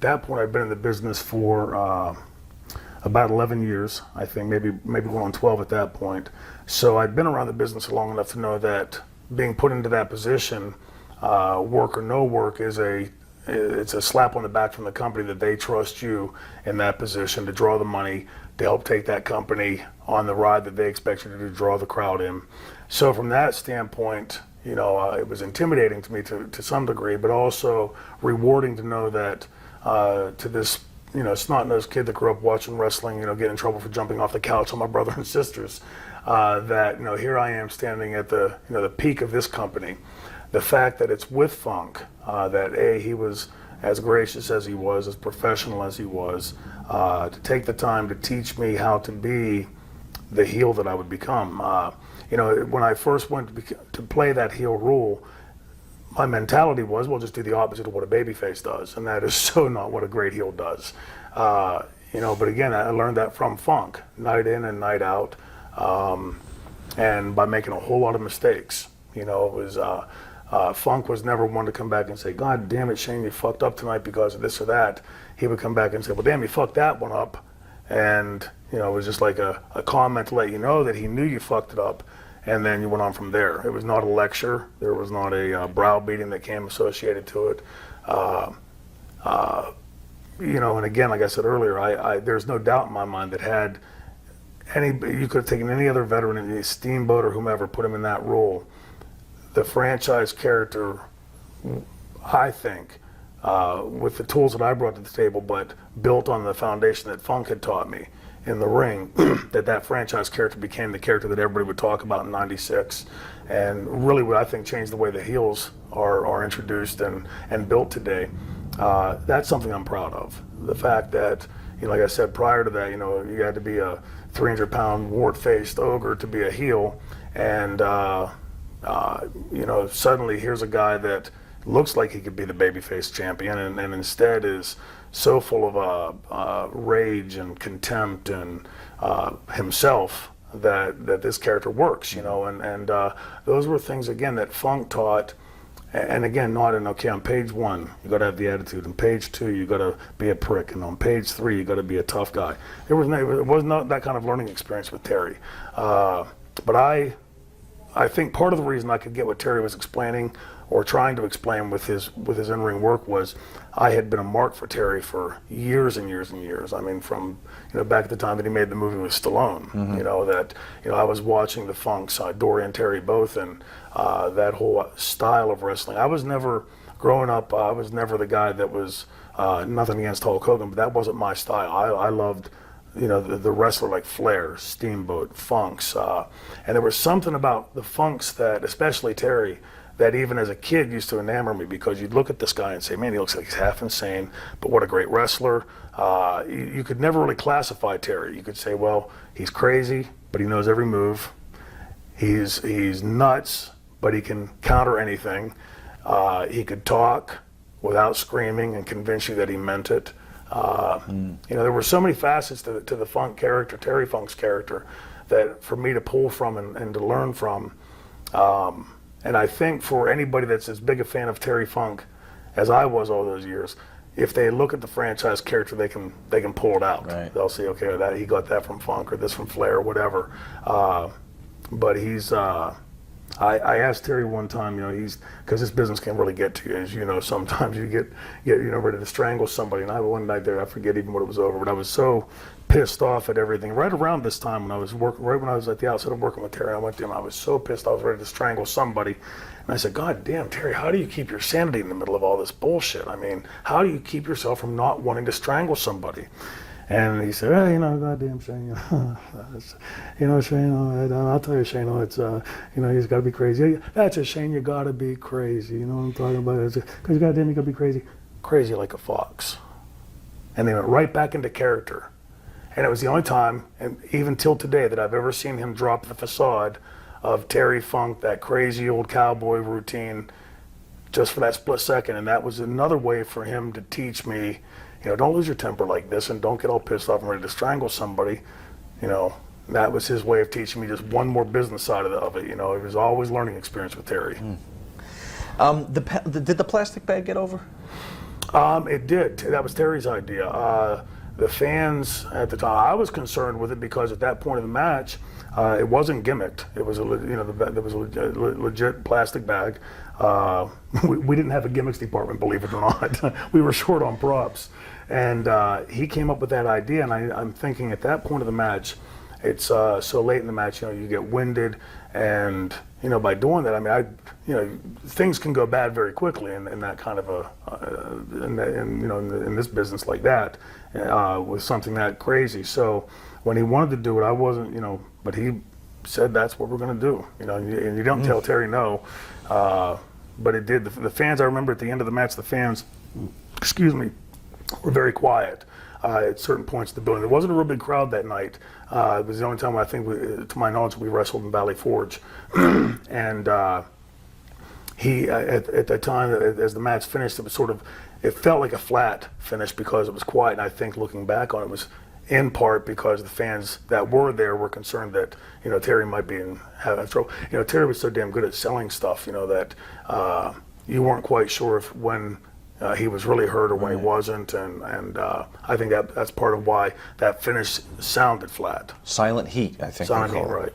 that point, I'd been in the business for about 11 years, I think, maybe going on 12 at that point. So I'd been around the business long enough to know that being put into that position, work or no work, it's a slap on the back from the company that they trust you in that position to draw the money, to help take that company on the ride that they expect you to draw the crowd in. So from that standpoint, it was intimidating to me to some degree, but also rewarding to know that to this snot-nosed kid that grew up watching wrestling, get in trouble for jumping off the couch on my brother and sisters, that here I am standing at the the peak of this company. The fact that it's with Funk, that he was as gracious as he was, as professional as he was, to take the time to teach me how to be the heel that I would become. When I first went to play that heel role, my mentality was, well, just do the opposite of what a babyface does, and that is so not what a great heel does. But again, I learned that from Funk, night in and night out, and by making a whole lot of mistakes. It was Funk was never one to come back and say, God damn it, Shane, you fucked up tonight because of this or that. He would come back and say, well, damn, you fucked that one up. And, it was just like a comment to let you know that he knew you fucked it up. And then you went on from there. It was not a lecture. There was not a browbeating that came associated to it. And again, like I said earlier, there's no doubt in my mind that you could have taken any other veteran, any Steamboat or whomever, put him in that role. The franchise character, I think, with the tools that I brought to the table, but built on the foundation that Funk had taught me in the ring, that franchise character became the character that everybody would talk about in '96, and really what I think changed the way the heels are introduced and built today. That's something I'm proud of. The fact that, like I said, prior to that, you had to be a 300-pound wart-faced ogre to be a heel, and suddenly here's a guy that looks like he could be the babyface champion, and instead is so full of rage and contempt and himself that this character works, and those were things, again, that Funk taught. And again, not in, okay, on page 1, you got to have the attitude. On page 2, you got to be a prick. And on page 3, you got to be a tough guy. It was not that kind of learning experience with Terry. But I think part of the reason I could get what Terry was explaining or trying to explain with his in-ring work was I had been a mark for Terry for years and years and years. I mean, from back at the time that he made the movie with Stallone. Mm-hmm. I was watching the Funks, Dory and Terry both, and that whole style of wrestling. I was never, growing up, I was never the guy that was, nothing against Hulk Hogan, but that wasn't my style. I loved the wrestler like Flair, Steamboat, Funks, and there was something about the Funks that, especially Terry, that even as a kid used to enamor me, because you'd look at this guy and say, man, he looks like he's half insane, but what a great wrestler. You could never really classify Terry. You could say, well, he's crazy, but he knows every move. He's nuts, but he can counter anything. He could talk without screaming and convince you that he meant it. There were so many facets to the Funk character, Terry Funk's character, that for me to pull from and to learn from. And I think for anybody that's as big a fan of Terry Funk as I was all those years, if they look at the franchise character, they can pull it out. Right. They'll say, okay, that he got that from Funk or this from Flair or whatever. But he's. I asked Terry one time, because this business can really get to you, as you know. Sometimes you get ready to strangle somebody. And one night there, I forget even what it was over, but I was so pissed off at everything. Right around this time when I was right when I was at the outset of working with Terry, I went to him. I was so pissed, I was ready to strangle somebody. And I said, God damn, Terry, how do you keep your sanity in the middle of all this bullshit? I mean, how do you keep yourself from not wanting to strangle somebody? And he said, goddamn Shane, Shane, I'll tell you, Shane, it's, he's got to be crazy. That's a Shane, you got to be crazy. You know what I'm talking about? Because goddamn, you got to be crazy. Crazy like a fox. And they went right back into character. And it was the only time, and even till today, that I've ever seen him drop the facade of Terry Funk, that crazy old cowboy routine, just for that split second. And that was another way for him to teach me, don't lose your temper like this, and don't get all pissed off and ready to strangle somebody. That was his way of teaching me just one more business side of it. It was always learning experience with Terry. Did the plastic bag get over? It did. That was Terry's idea. The fans at the time, I was concerned with it because at that point of the match, it wasn't gimmicked. It was there was a legit plastic bag. We didn't have a gimmicks department, believe it or not. We were short on props, and he came up with that idea. And I'm thinking at that point of the match, it's so late in the match, you get winded, and by doing that, I mean, things can go bad very quickly in that kind of in this business like that, with something that crazy. So when he wanted to do it, I wasn't, but he said that's what we're going to do, and you don't tell Terry no, but it did. The fans, I remember at the end of the match, the fans, were very quiet. At certain points of the building. There wasn't a real big crowd that night. It was the only time I think, to my knowledge, we wrestled in Valley Forge. And he, at that time, as the match finished, it felt like a flat finish because it was quiet. And I think looking back on it was in part because the fans that were there were concerned that, Terry might be having trouble. Terry was so damn good at selling stuff, that you weren't quite sure if when he was really hurt or when he wasn't, and I think that's part of why that finish sounded flat. Silent heat, I think. Silent heat, right.